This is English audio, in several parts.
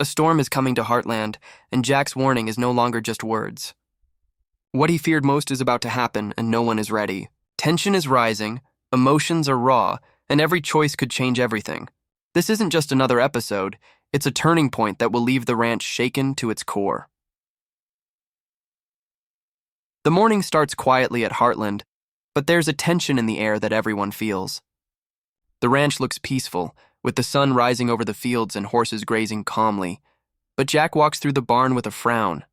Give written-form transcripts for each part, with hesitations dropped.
A storm is coming to Heartland, and Jack's warning is no longer just words. What he feared most is about to happen, and no one is ready. Tension is rising, emotions are raw, and every choice could change everything. This isn't just another episode, it's a turning point that will leave the ranch shaken to its core. The morning starts quietly at Heartland, but there's a tension in the air that everyone feels. The ranch looks peaceful, with the sun rising over the fields and horses grazing calmly, but Jack walks through the barn with a frown.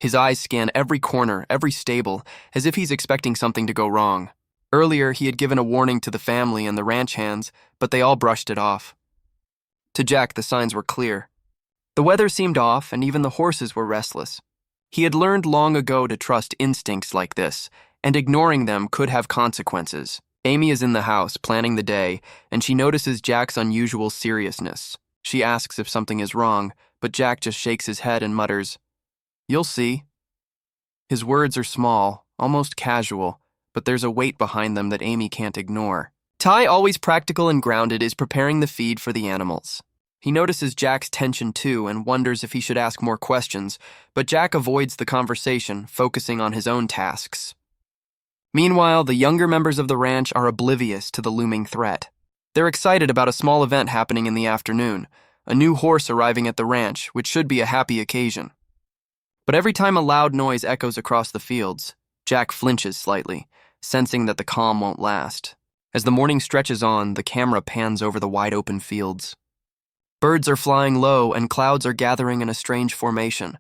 His eyes scan every corner, every stable, as if he's expecting something to go wrong. Earlier, he had given a warning to the family and the ranch hands, but they all brushed it off. To Jack, the signs were clear. The weather seemed off, and even the horses were restless. He had learned long ago to trust instincts like this, and ignoring them could have consequences. Amy is in the house, planning the day, and she notices Jack's unusual seriousness. She asks if something is wrong, but Jack just shakes his head and mutters, "You'll see." His words are small, almost casual, but there's a weight behind them that Amy can't ignore. Ty, always practical and grounded, is preparing the feed for the animals. He notices Jack's tension too and wonders if he should ask more questions, but Jack avoids the conversation, focusing on his own tasks. Meanwhile, the younger members of the ranch are oblivious to the looming threat. They're excited about a small event happening in the afternoon, a new horse arriving at the ranch, which should be a happy occasion. But every time a loud noise echoes across the fields, Jack flinches slightly, sensing that the calm won't last. As the morning stretches on, the camera pans over the wide-open fields. Birds are flying low, and clouds are gathering in a strange formation.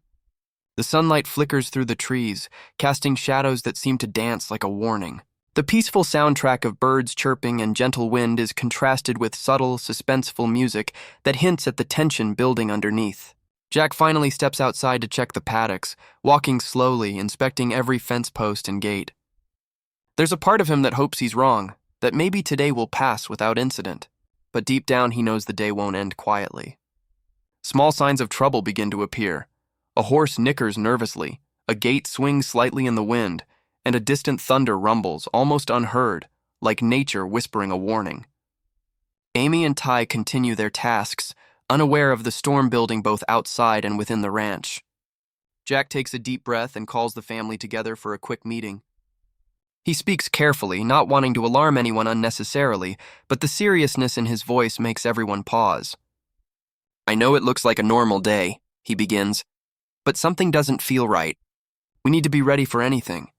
The sunlight flickers through the trees, casting shadows that seem to dance like a warning. The peaceful soundtrack of birds chirping and gentle wind is contrasted with subtle, suspenseful music that hints at the tension building underneath. Jack finally steps outside to check the paddocks, walking slowly, inspecting every fence post and gate. There's a part of him that hopes he's wrong, that maybe today will pass without incident, but deep down he knows the day won't end quietly. Small signs of trouble begin to appear. A horse nickers nervously, a gate swings slightly in the wind, and a distant thunder rumbles, almost unheard, like nature whispering a warning. Amy and Ty continue their tasks, unaware of the storm building both outside and within the ranch. Jack takes a deep breath and calls the family together for a quick meeting. He speaks carefully, not wanting to alarm anyone unnecessarily, but the seriousness in his voice makes everyone pause. "I know it looks like a normal day," he begins, "but something doesn't feel right. We need to be ready for anything."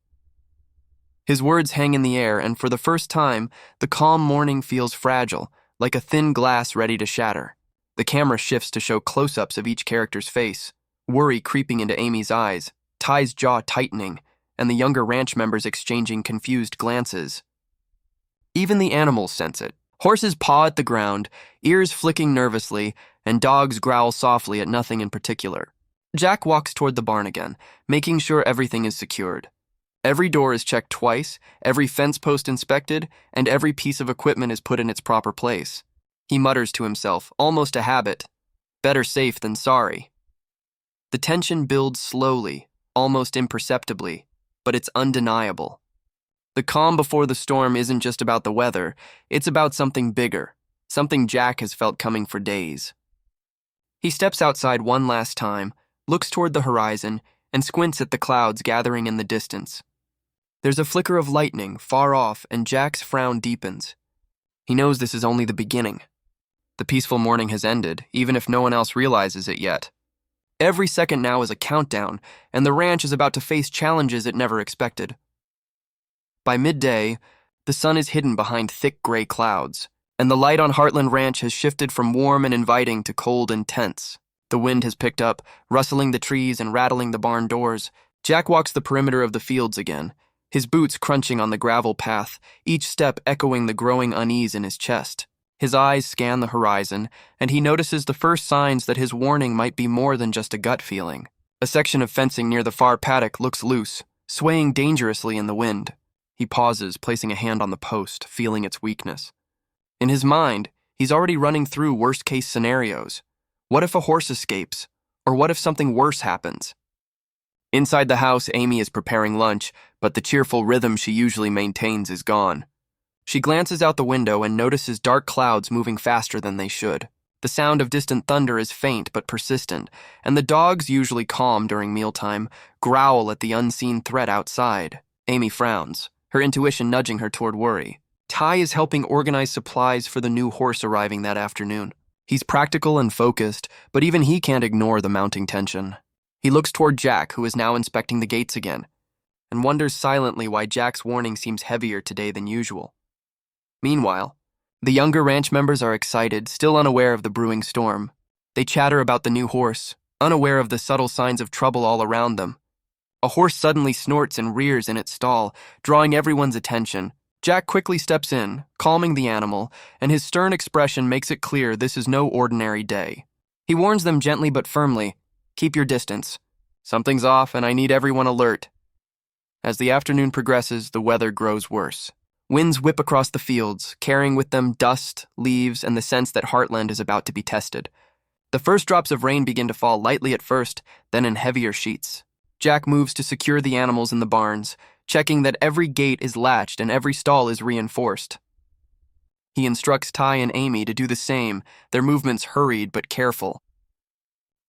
His words hang in the air, and for the first time, the calm morning feels fragile, like a thin glass ready to shatter. The camera shifts to show close-ups of each character's face, worry creeping into Amy's eyes, Ty's jaw tightening, and the younger ranch members exchanging confused glances. Even the animals sense it. Horses paw at the ground, ears flicking nervously, and dogs growl softly at nothing in particular. Jack walks toward the barn again, making sure everything is secured. Every door is checked twice, every fence post inspected, and every piece of equipment is put in its proper place. He mutters to himself, almost a habit, "Better safe than sorry." The tension builds slowly, almost imperceptibly, but it's undeniable. The calm before the storm isn't just about the weather, it's about something bigger, something Jack has felt coming for days. He steps outside one last time, looks toward the horizon, and squints at the clouds gathering in the distance. There's a flicker of lightning far off, and Jack's frown deepens. He knows this is only the beginning. The peaceful morning has ended, even if no one else realizes it yet. Every second now is a countdown, and the ranch is about to face challenges it never expected. By midday, the sun is hidden behind thick gray clouds, and the light on Heartland Ranch has shifted from warm and inviting to cold and tense. The wind has picked up, rustling the trees and rattling the barn doors. Jack walks the perimeter of the fields again, his boots crunching on the gravel path, each step echoing the growing unease in his chest. His eyes scan the horizon, and he notices the first signs that his warning might be more than just a gut feeling. A section of fencing near the far paddock looks loose, swaying dangerously in the wind. He pauses, placing a hand on the post, feeling its weakness. In his mind, he's already running through worst-case scenarios. What if a horse escapes? Or what if something worse happens? Inside the house, Amy is preparing lunch, but the cheerful rhythm she usually maintains is gone. She glances out the window and notices dark clouds moving faster than they should. The sound of distant thunder is faint but persistent, and the dogs, usually calm during mealtime, growl at the unseen threat outside. Amy frowns, her intuition nudging her toward worry. Ty is helping organize supplies for the new horse arriving that afternoon. He's practical and focused, but even he can't ignore the mounting tension. He looks toward Jack, who is now inspecting the gates again, and wonders silently why Jack's warning seems heavier today than usual. Meanwhile, the younger ranch members are excited, still unaware of the brewing storm. They chatter about the new horse, unaware of the subtle signs of trouble all around them. A horse suddenly snorts and rears in its stall, drawing everyone's attention. Jack quickly steps in, calming the animal, and his stern expression makes it clear this is no ordinary day. He warns them gently but firmly, "Keep your distance. Something's off and I need everyone alert." As the afternoon progresses, the weather grows worse. Winds whip across the fields, carrying with them dust, leaves, and the sense that Heartland is about to be tested. The first drops of rain begin to fall lightly at first, then in heavier sheets. Jack moves to secure the animals in the barns, checking that every gate is latched and every stall is reinforced. He instructs Ty and Amy to do the same, their movements hurried but careful.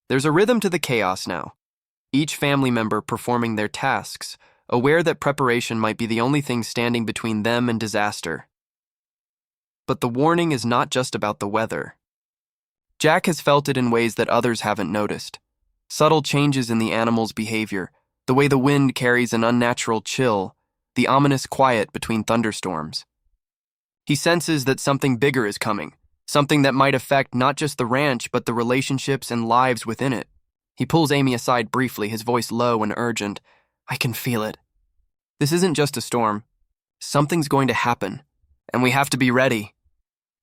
There's a rhythm to the chaos now, each family member performing their tasks, aware that preparation might be the only thing standing between them and disaster. But the warning is not just about the weather. Jack has felt it in ways that others haven't noticed. Subtle changes in the animal's behavior, the way the wind carries an unnatural chill, the ominous quiet between thunderstorms. He senses that something bigger is coming, something that might affect not just the ranch but the relationships and lives within it. He pulls Amy aside briefly, his voice low and urgent. "I can feel it. This isn't just a storm. Something's going to happen, and we have to be ready."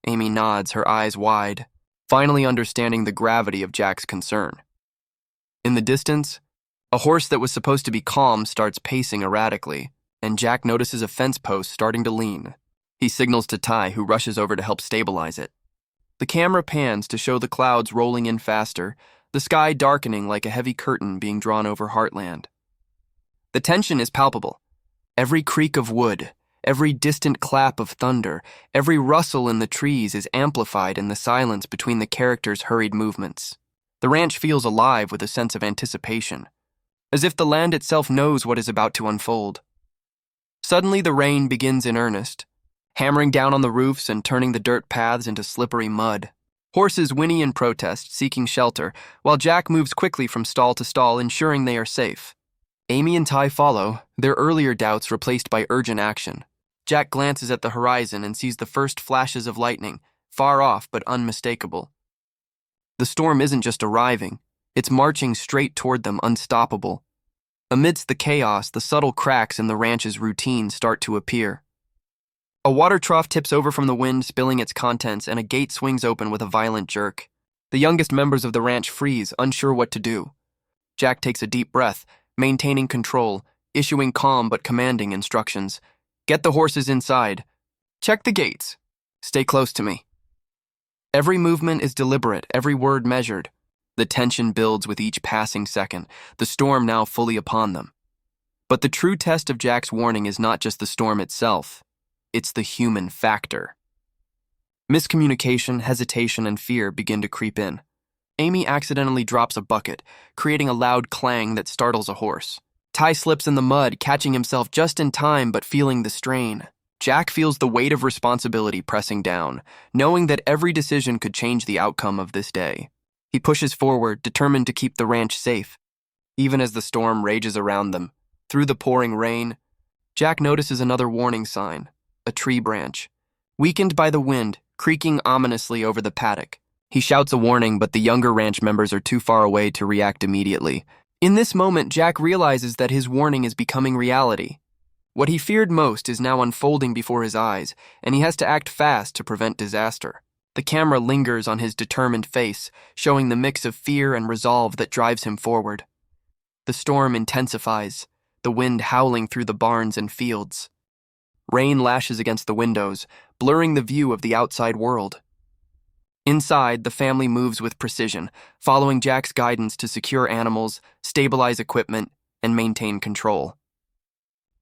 Amy nods, her eyes wide, finally understanding the gravity of Jack's concern. In the distance, a horse that was supposed to be calm starts pacing erratically, and Jack notices a fence post starting to lean. He signals to Ty, who rushes over to help stabilize it. The camera pans to show the clouds rolling in faster, the sky darkening like a heavy curtain being drawn over Heartland. The tension is palpable. Every creak of wood, every distant clap of thunder, every rustle in the trees is amplified in the silence between the characters' hurried movements. The ranch feels alive with a sense of anticipation, as if the land itself knows what is about to unfold. Suddenly the rain begins in earnest, hammering down on the roofs and turning the dirt paths into slippery mud. Horses whinny in protest, seeking shelter, while Jack moves quickly from stall to stall, ensuring they are safe. Amy and Ty follow, their earlier doubts replaced by urgent action. Jack glances at the horizon and sees the first flashes of lightning, far off but unmistakable. The storm isn't just arriving, it's marching straight toward them, unstoppable. Amidst the chaos, the subtle cracks in the ranch's routine start to appear. A water trough tips over from the wind, spilling its contents, and a gate swings open with a violent jerk. The youngest members of the ranch freeze, unsure what to do. Jack takes a deep breath, maintaining control, issuing calm but commanding instructions. "Get the horses inside. Check the gates. Stay close to me." Every movement is deliberate, every word measured. The tension builds with each passing second, the storm now fully upon them. But the true test of Jack's warning is not just the storm itself. It's the human factor. Miscommunication, hesitation, and fear begin to creep in. Amy accidentally drops a bucket, creating a loud clang that startles a horse. Ty slips in the mud, catching himself just in time but feeling the strain. Jack feels the weight of responsibility pressing down, knowing that every decision could change the outcome of this day. He pushes forward, determined to keep the ranch safe. Even as the storm rages around them, through the pouring rain, Jack notices another warning sign, a tree branch, weakened by the wind, creaking ominously over the paddock. He shouts a warning, but the younger ranch members are too far away to react immediately. In this moment, Jack realizes that his warning is becoming reality. What he feared most is now unfolding before his eyes, and he has to act fast to prevent disaster. The camera lingers on his determined face, showing the mix of fear and resolve that drives him forward. The storm intensifies, the wind howling through the barns and fields. Rain lashes against the windows, blurring the view of the outside world. Inside, the family moves with precision, following Jack's guidance to secure animals, stabilize equipment, and maintain control.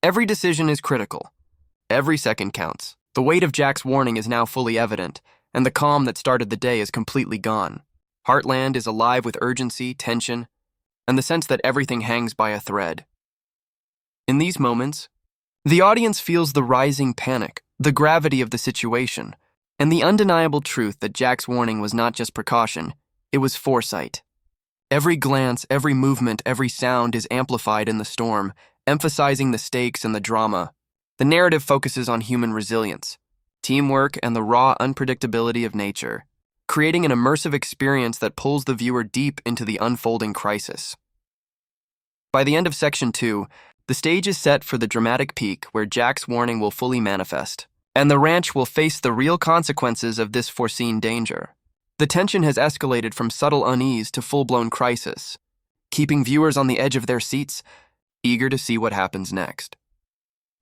Every decision is critical. Every second counts. The weight of Jack's warning is now fully evident, and the calm that started the day is completely gone. Heartland is alive with urgency, tension, and the sense that everything hangs by a thread. In these moments, the audience feels the rising panic, the gravity of the situation, and the undeniable truth that Jack's warning was not just precaution, it was foresight. Every glance, every movement, every sound is amplified in the storm, emphasizing the stakes and the drama. The narrative focuses on human resilience, teamwork, and the raw unpredictability of nature, creating an immersive experience that pulls the viewer deep into the unfolding crisis. By the end of Section 2, the stage is set for the dramatic peak where Jack's warning will fully manifest, and the ranch will face the real consequences of this foreseen danger. The tension has escalated from subtle unease to full-blown crisis, keeping viewers on the edge of their seats, eager to see what happens next.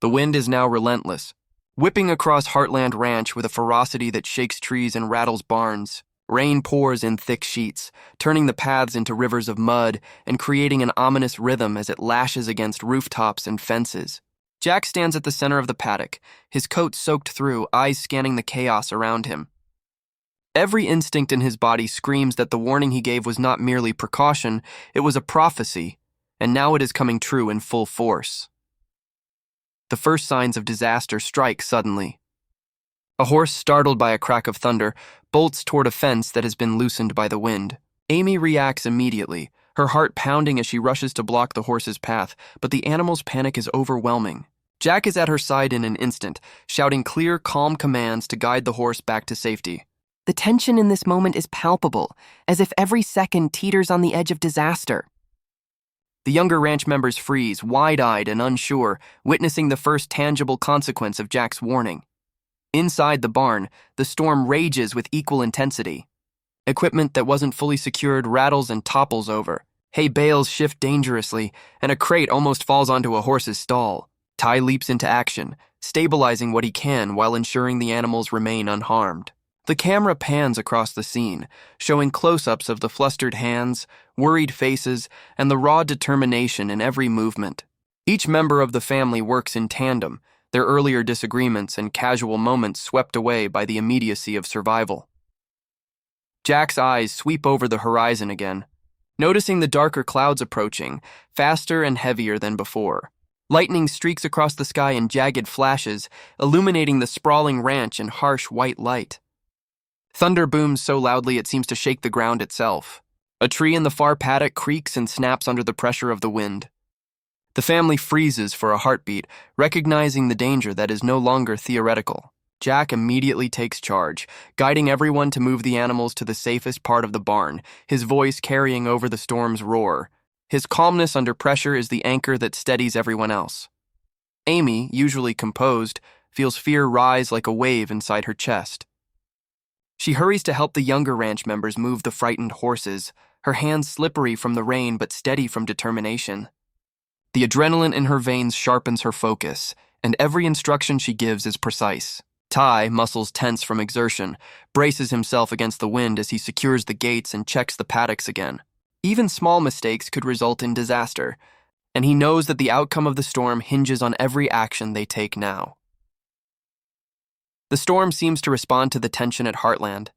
The wind is now relentless, whipping across Heartland Ranch with a ferocity that shakes trees and rattles barns. Rain pours in thick sheets, turning the paths into rivers of mud and creating an ominous rhythm as it lashes against rooftops and fences. Jack stands at the center of the paddock, his coat soaked through, eyes scanning the chaos around him. Every instinct in his body screams that the warning he gave was not merely precaution, it was a prophecy, and now it is coming true in full force. The first signs of disaster strike suddenly. A horse, startled by a crack of thunder, bolts toward a fence that has been loosened by the wind. Amy reacts immediately, her heart pounding as she rushes to block the horse's path, but the animal's panic is overwhelming. Jack is at her side in an instant, shouting clear, calm commands to guide the horse back to safety. The tension in this moment is palpable, as if every second teeters on the edge of disaster. The younger ranch members freeze, wide-eyed and unsure, witnessing the first tangible consequence of Jack's warning. Inside the barn, the storm rages with equal intensity. Equipment that wasn't fully secured rattles and topples over. Hay bales shift dangerously, and a crate almost falls onto a horse's stall. Ty leaps into action, stabilizing what he can while ensuring the animals remain unharmed. The camera pans across the scene, showing close-ups of the flustered hands, worried faces, and the raw determination in every movement. Each member of the family works in tandem, their earlier disagreements and casual moments swept away by the immediacy of survival. Jack's eyes sweep over the horizon again, noticing the darker clouds approaching, faster and heavier than before. Lightning streaks across the sky in jagged flashes, illuminating the sprawling ranch in harsh white light. Thunder booms so loudly it seems to shake the ground itself. A tree in the far paddock creaks and snaps under the pressure of the wind. The family freezes for a heartbeat, recognizing the danger that is no longer theoretical. Jack immediately takes charge, guiding everyone to move the animals to the safest part of the barn, his voice carrying over the storm's roar. His calmness under pressure is the anchor that steadies everyone else. Amy, usually composed, feels fear rise like a wave inside her chest. She hurries to help the younger ranch members move the frightened horses, her hands slippery from the rain but steady from determination. The adrenaline in her veins sharpens her focus, and every instruction she gives is precise. Ty, muscles tense from exertion, braces himself against the wind as he secures the gates and checks the paddocks again. Even small mistakes could result in disaster, and he knows that the outcome of the storm hinges on every action they take now. The storm seems to respond to the tension at Heartland,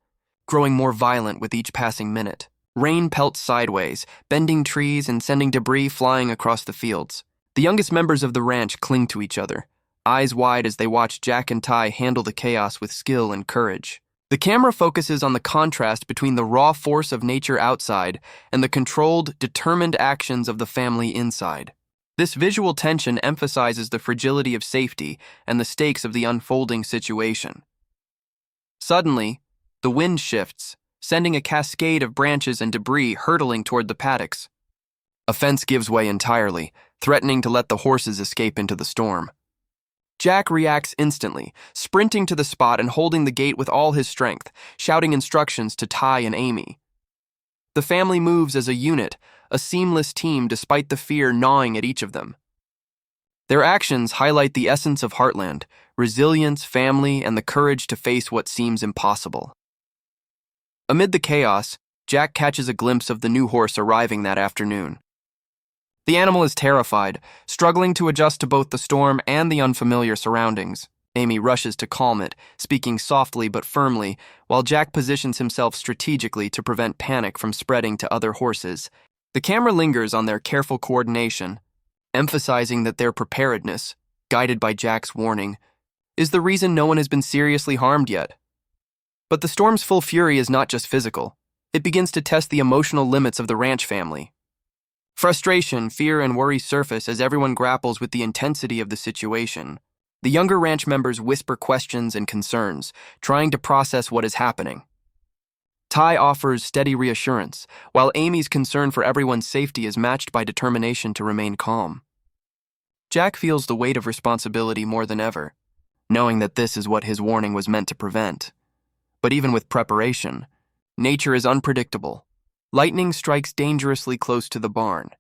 growing more violent with each passing minute. Rain pelts sideways, bending trees and sending debris flying across the fields. The youngest members of the ranch cling to each other, eyes wide as they watch Jack and Ty handle the chaos with skill and courage. The camera focuses on the contrast between the raw force of nature outside and the controlled, determined actions of the family inside. This visual tension emphasizes the fragility of safety and the stakes of the unfolding situation. Suddenly, the wind shifts, sending a cascade of branches and debris hurtling toward the paddocks. A fence gives way entirely, threatening to let the horses escape into the storm. Jack reacts instantly, sprinting to the spot and holding the gate with all his strength, shouting instructions to Ty and Amy. The family moves as a unit, a seamless team despite the fear gnawing at each of them. Their actions highlight the essence of Heartland, resilience, family, and the courage to face what seems impossible. Amid the chaos, Jack catches a glimpse of the new horse arriving that afternoon. The animal is terrified, struggling to adjust to both the storm and the unfamiliar surroundings. Amy rushes to calm it, speaking softly but firmly, while Jack positions himself strategically to prevent panic from spreading to other horses. The camera lingers on their careful coordination, emphasizing that their preparedness, guided by Jack's warning, is the reason no one has been seriously harmed yet. But the storm's full fury is not just physical. It begins to test the emotional limits of the ranch family. Frustration, fear, and worry surface as everyone grapples with the intensity of the situation. The younger ranch members whisper questions and concerns, trying to process what is happening. Ty offers steady reassurance, while Amy's concern for everyone's safety is matched by determination to remain calm. Jack feels the weight of responsibility more than ever, knowing that this is what his warning was meant to prevent. But even with preparation, nature is unpredictable. Lightning strikes dangerously close to the barn,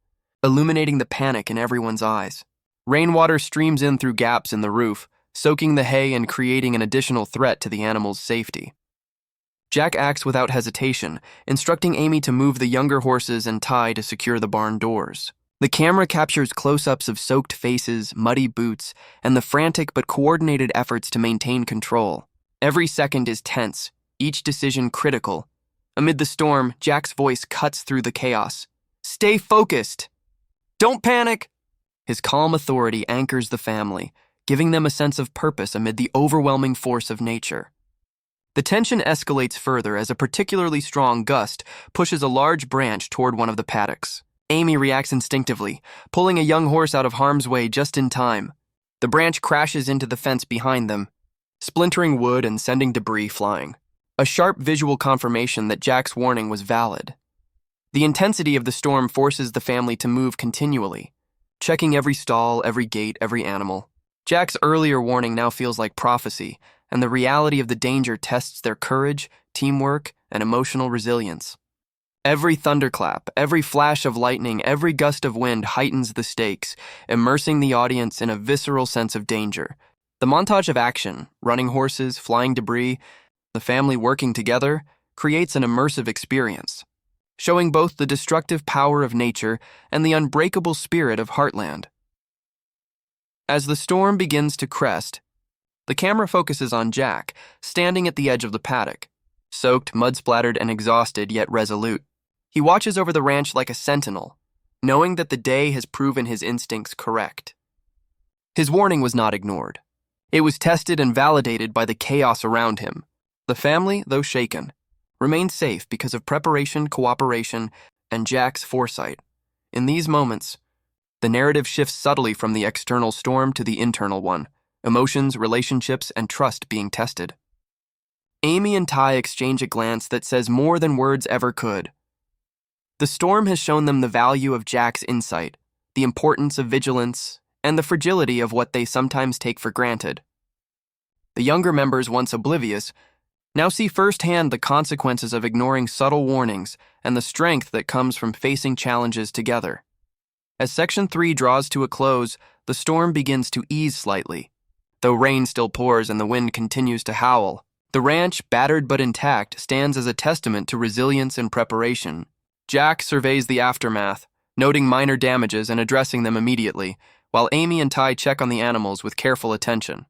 illuminating the panic in everyone's eyes. Rainwater streams in through gaps in the roof, soaking the hay and creating an additional threat to the animal's safety. Jack acts without hesitation, instructing Amy to move the younger horses and Ty to secure the barn doors. The camera captures close-ups of soaked faces, muddy boots, and the frantic but coordinated efforts to maintain control. Every second is tense, each decision critical. Amid the storm, Jack's voice cuts through the chaos. "Stay focused! Don't panic!" His calm authority anchors the family, giving them a sense of purpose amid the overwhelming force of nature. The tension escalates further as a particularly strong gust pushes a large branch toward one of the paddocks. Amy reacts instinctively, pulling a young horse out of harm's way just in time. The branch crashes into the fence behind them, splintering wood and sending debris flying. A sharp visual confirmation that Jack's warning was valid. The intensity of the storm forces the family to move continually, checking every stall, every gate, every animal. Jack's earlier warning now feels like prophecy, and the reality of the danger tests their courage, teamwork, and emotional resilience. Every thunderclap, every flash of lightning, every gust of wind heightens the stakes, immersing the audience in a visceral sense of danger. The montage of action, running horses, flying debris, the family working together, creates an immersive experience, showing both the destructive power of nature and the unbreakable spirit of Heartland. As the storm begins to crest, the camera focuses on Jack, standing at the edge of the paddock, soaked, mud-splattered, and exhausted, yet resolute. He watches over the ranch like a sentinel, knowing that the day has proven his instincts correct. His warning was not ignored. It was tested and validated by the chaos around him. The family, though shaken, remained safe because of preparation, cooperation, and Jack's foresight. In these moments, the narrative shifts subtly from the external storm to the internal one, emotions, relationships, and trust being tested. Amy and Ty exchange a glance that says more than words ever could. The storm has shown them the value of Jack's insight, the importance of vigilance, and the fragility of what they sometimes take for granted. The younger members, once oblivious, now see firsthand the consequences of ignoring subtle warnings and the strength that comes from facing challenges together. As Section 3 draws to a close, the storm begins to ease slightly. Though rain still pours and the wind continues to howl, the ranch, battered but intact, stands as a testament to resilience and preparation. Jack surveys the aftermath, noting minor damages and addressing them immediately, while Amy and Ty check on the animals with careful attention.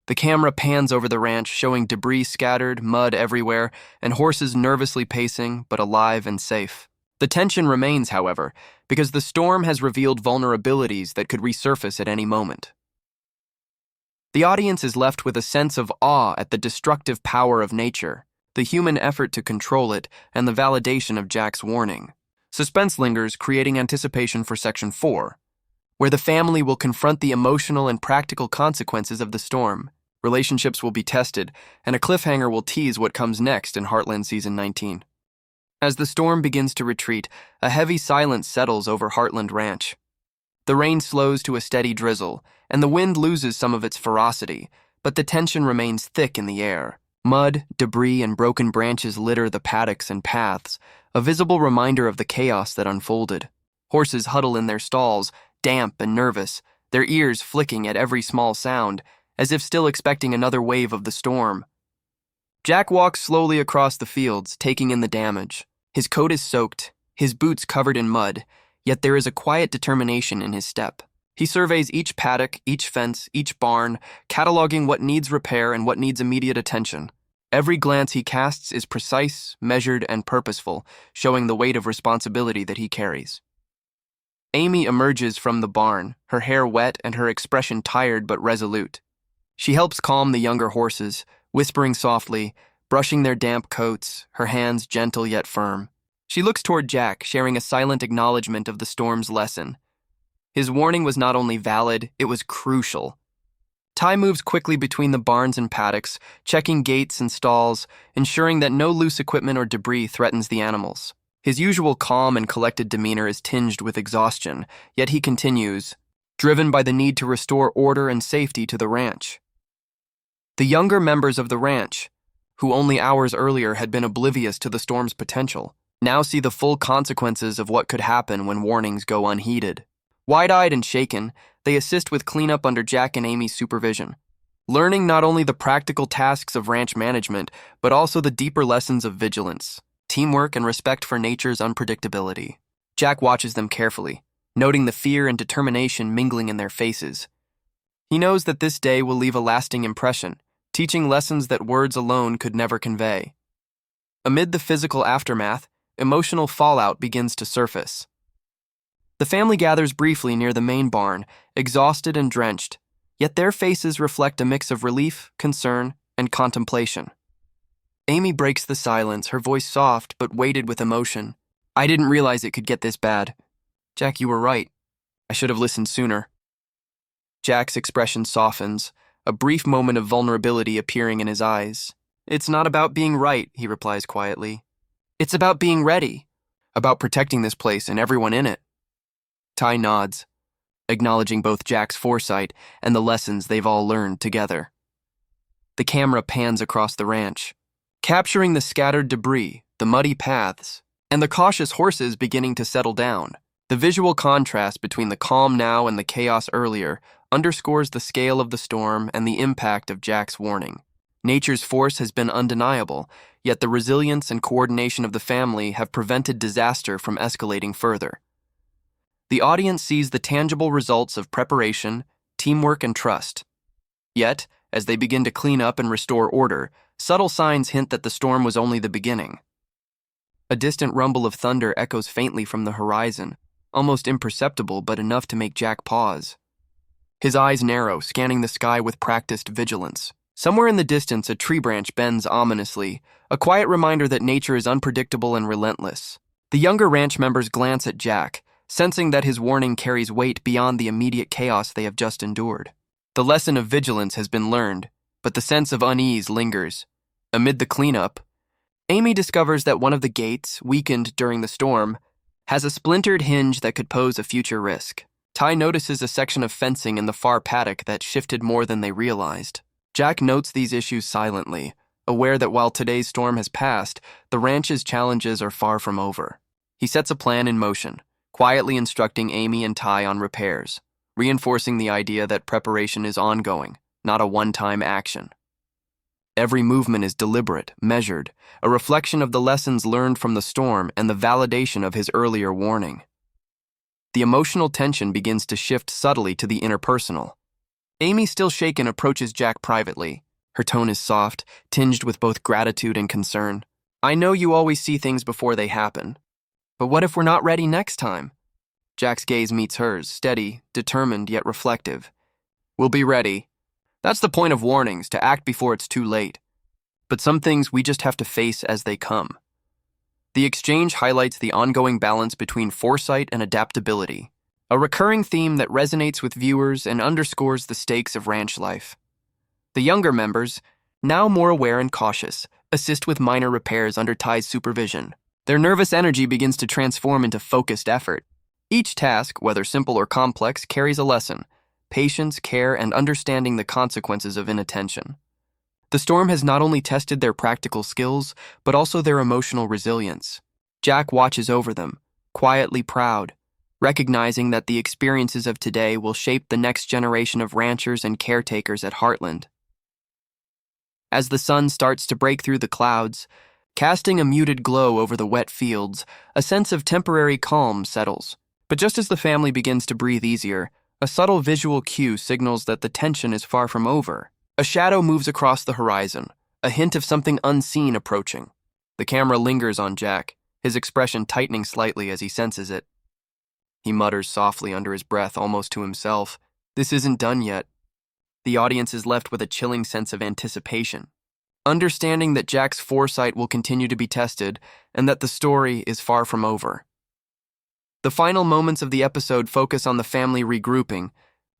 The camera pans over the ranch, showing debris scattered, mud everywhere, and horses nervously pacing, but alive and safe. The tension remains, however, because the storm has revealed vulnerabilities that could resurface at any moment. The audience is left with a sense of awe at the destructive power of nature, the human effort to control it, and the validation of Jack's warning. Suspense lingers, creating anticipation for Section 4, where the family will confront the emotional and practical consequences of the storm. Relationships will be tested, and a cliffhanger will tease what comes next in Heartland Season 19. As the storm begins to retreat, a heavy silence settles over Heartland Ranch. The rain slows to a steady drizzle, and the wind loses some of its ferocity, but the tension remains thick in the air. Mud, debris, and broken branches litter the paddocks and paths, a visible reminder of the chaos that unfolded. Horses huddle in their stalls, damp and nervous, their ears flicking at every small sound, as if still expecting another wave of the storm. Jack walks slowly across the fields, taking in the damage. His coat is soaked, his boots covered in mud, yet there is a quiet determination in his step. He surveys each paddock, each fence, each barn, cataloging what needs repair and what needs immediate attention. Every glance he casts is precise, measured, and purposeful, showing the weight of responsibility that he carries. Amy emerges from the barn, her hair wet and her expression tired but resolute. She helps calm the younger horses, whispering softly, brushing their damp coats, her hands gentle yet firm. She looks toward Jack, sharing a silent acknowledgement of the storm's lesson. His warning was not only valid, it was crucial. Ty moves quickly between the barns and paddocks, checking gates and stalls, ensuring that no loose equipment or debris threatens the animals. His usual calm and collected demeanor is tinged with exhaustion, yet he continues, driven by the need to restore order and safety to the ranch. The younger members of the ranch, who only hours earlier had been oblivious to the storm's potential, now see the full consequences of what could happen when warnings go unheeded. Wide-eyed and shaken, they assist with cleanup under Jack and Amy's supervision, learning not only the practical tasks of ranch management, but also the deeper lessons of vigilance, teamwork, and respect for nature's unpredictability. Jack watches them carefully, noting the fear and determination mingling in their faces. He knows that this day will leave a lasting impression, teaching lessons that words alone could never convey. Amid the physical aftermath, emotional fallout begins to surface. The family gathers briefly near the main barn, exhausted and drenched, yet their faces reflect a mix of relief, concern, and contemplation. Amy breaks the silence, her voice soft but weighted with emotion. "I didn't realize it could get this bad. Jack, you were right. I should have listened sooner." Jack's expression softens, a brief moment of vulnerability appearing in his eyes. "It's not about being right," he replies quietly. "It's about being ready, about protecting this place and everyone in it." Ty nods, acknowledging both Jack's foresight and the lessons they've all learned together. The camera pans across the ranch, capturing the scattered debris, the muddy paths, and the cautious horses beginning to settle down. The visual contrast between the calm now and the chaos earlier underscores the scale of the storm and the impact of Jack's warning. Nature's force has been undeniable, yet the resilience and coordination of the family have prevented disaster from escalating further. The audience sees the tangible results of preparation, teamwork, and trust. Yet, as they begin to clean up and restore order, subtle signs hint that the storm was only the beginning. A distant rumble of thunder echoes faintly from the horizon, almost imperceptible but enough to make Jack pause. His eyes narrow, scanning the sky with practiced vigilance. Somewhere in the distance, a tree branch bends ominously, a quiet reminder that nature is unpredictable and relentless. The younger ranch members glance at Jack, sensing that his warning carries weight beyond the immediate chaos they have just endured. The lesson of vigilance has been learned, but the sense of unease lingers. Amid the cleanup, Amy discovers that one of the gates, weakened during the storm, has a splintered hinge that could pose a future risk. Ty notices a section of fencing in the far paddock that shifted more than they realized. Jack notes these issues silently, aware that while today's storm has passed, the ranch's challenges are far from over. He sets a plan in motion, quietly instructing Amy and Ty on repairs, reinforcing the idea that preparation is ongoing, not a one-time action. Every movement is deliberate, measured, a reflection of the lessons learned from the storm and the validation of his earlier warning. The emotional tension begins to shift subtly to the interpersonal. Amy, still shaken, approaches Jack privately. Her tone is soft, tinged with both gratitude and concern. "I know you always see things before they happen. But what if we're not ready next time?" Jack's gaze meets hers, steady, determined, yet reflective. "We'll be ready. That's the point of warnings, to act before it's too late. But some things we just have to face as they come." The exchange highlights the ongoing balance between foresight and adaptability, a recurring theme that resonates with viewers and underscores the stakes of ranch life. The younger members, now more aware and cautious, assist with minor repairs under Ty's supervision. Their nervous energy begins to transform into focused effort. Each task, whether simple or complex, carries a lesson: patience, care, and understanding the consequences of inattention. The storm has not only tested their practical skills, but also their emotional resilience. Jack watches over them, quietly proud, recognizing that the experiences of today will shape the next generation of ranchers and caretakers at Heartland. As the sun starts to break through the clouds, casting a muted glow over the wet fields, a sense of temporary calm settles. But just as the family begins to breathe easier, A subtle visual cue signals that the tension is far from over. A shadow moves across the horizon, a hint of something unseen approaching. The camera lingers on Jack, his expression tightening slightly as he senses it. He mutters softly under his breath, almost to himself, "This isn't done yet." The audience is left with a chilling sense of anticipation, understanding that Jack's foresight will continue to be tested and that the story is far from over. The final moments of the episode focus on the family regrouping,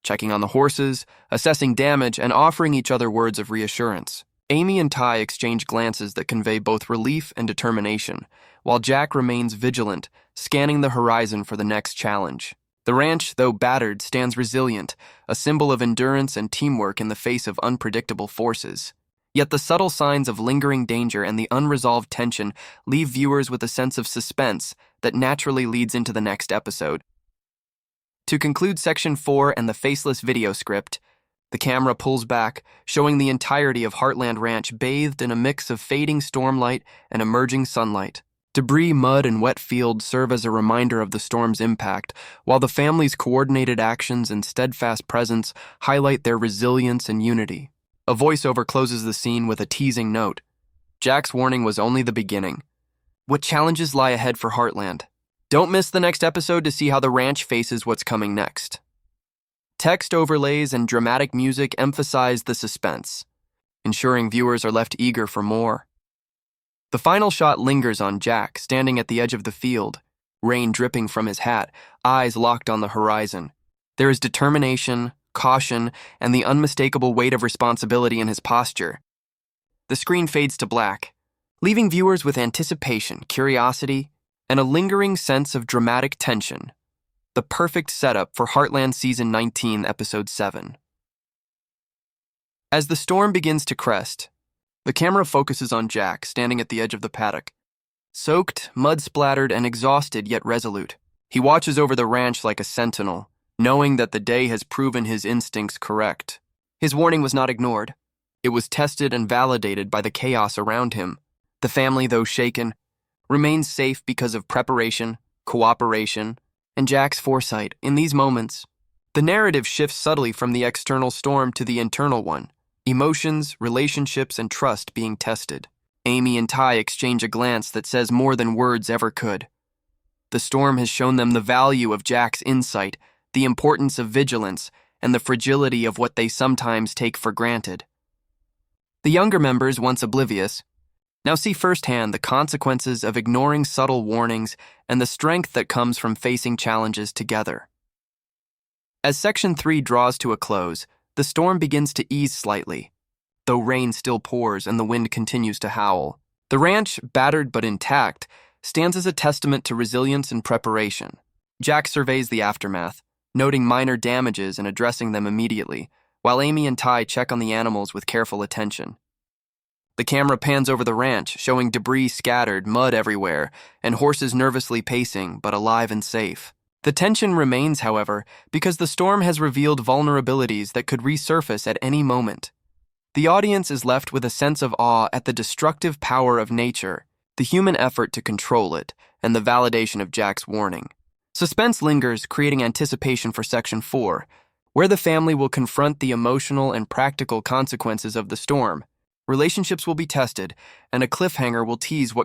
checking on the horses, assessing damage, and offering each other words of reassurance. Amy and Ty exchange glances that convey both relief and determination, while Jack remains vigilant, scanning the horizon for the next challenge. The ranch, though battered, stands resilient, a symbol of endurance and teamwork in the face of unpredictable forces. Yet the subtle signs of lingering danger and the unresolved tension leave viewers with a sense of suspense that naturally leads into the next episode. To conclude Section 4 and the faceless video script, the camera pulls back, showing the entirety of Heartland Ranch bathed in a mix of fading stormlight and emerging sunlight. Debris, mud, and wet fields serve as a reminder of the storm's impact, while the family's coordinated actions and steadfast presence highlight their resilience and unity. A voiceover closes the scene with a teasing note. Jack's warning was only the beginning. What challenges lie ahead for Heartland? Don't miss the next episode to see how the ranch faces what's coming next. Text overlays and dramatic music emphasize the suspense, ensuring viewers are left eager for more. The final shot lingers on Jack, standing at the edge of the field, rain dripping from his hat, eyes locked on the horizon. There is determination, caution, and the unmistakable weight of responsibility in his posture. The screen fades to black, leaving viewers with anticipation, curiosity, and a lingering sense of dramatic tension. The perfect setup for Heartland Season 19, Episode 7. As the storm begins to crest, the camera focuses on Jack, standing at the edge of the paddock. Soaked, mud-splattered, and exhausted yet resolute, he watches over the ranch like a sentinel, knowing that the day has proven his instincts correct. His warning was not ignored. It was tested and validated by the chaos around him. The family, though shaken, remains safe because of preparation, cooperation, and Jack's foresight. In these moments, the narrative shifts subtly from the external storm to the internal one, emotions, relationships, and trust being tested. Amy and Ty exchange a glance that says more than words ever could. The storm has shown them the value of Jack's insight, the importance of vigilance, and the fragility of what they sometimes take for granted. The younger members, once oblivious, now see firsthand the consequences of ignoring subtle warnings and the strength that comes from facing challenges together. As Section 3 draws to a close, the storm begins to ease slightly, though rain still pours and the wind continues to howl. The ranch, battered but intact, stands as a testament to resilience and preparation. Jack surveys the aftermath, noting minor damages and addressing them immediately, while Amy and Ty check on the animals with careful attention. The camera pans over the ranch, showing debris scattered, mud everywhere, and horses nervously pacing, but alive and safe. The tension remains, however, because the storm has revealed vulnerabilities that could resurface at any moment. The audience is left with a sense of awe at the destructive power of nature, the human effort to control it, and the validation of Jack's warning. Suspense lingers, creating anticipation for Section 4, where the family will confront the emotional and practical consequences of the storm. Relationships will be tested, and a cliffhanger will tease what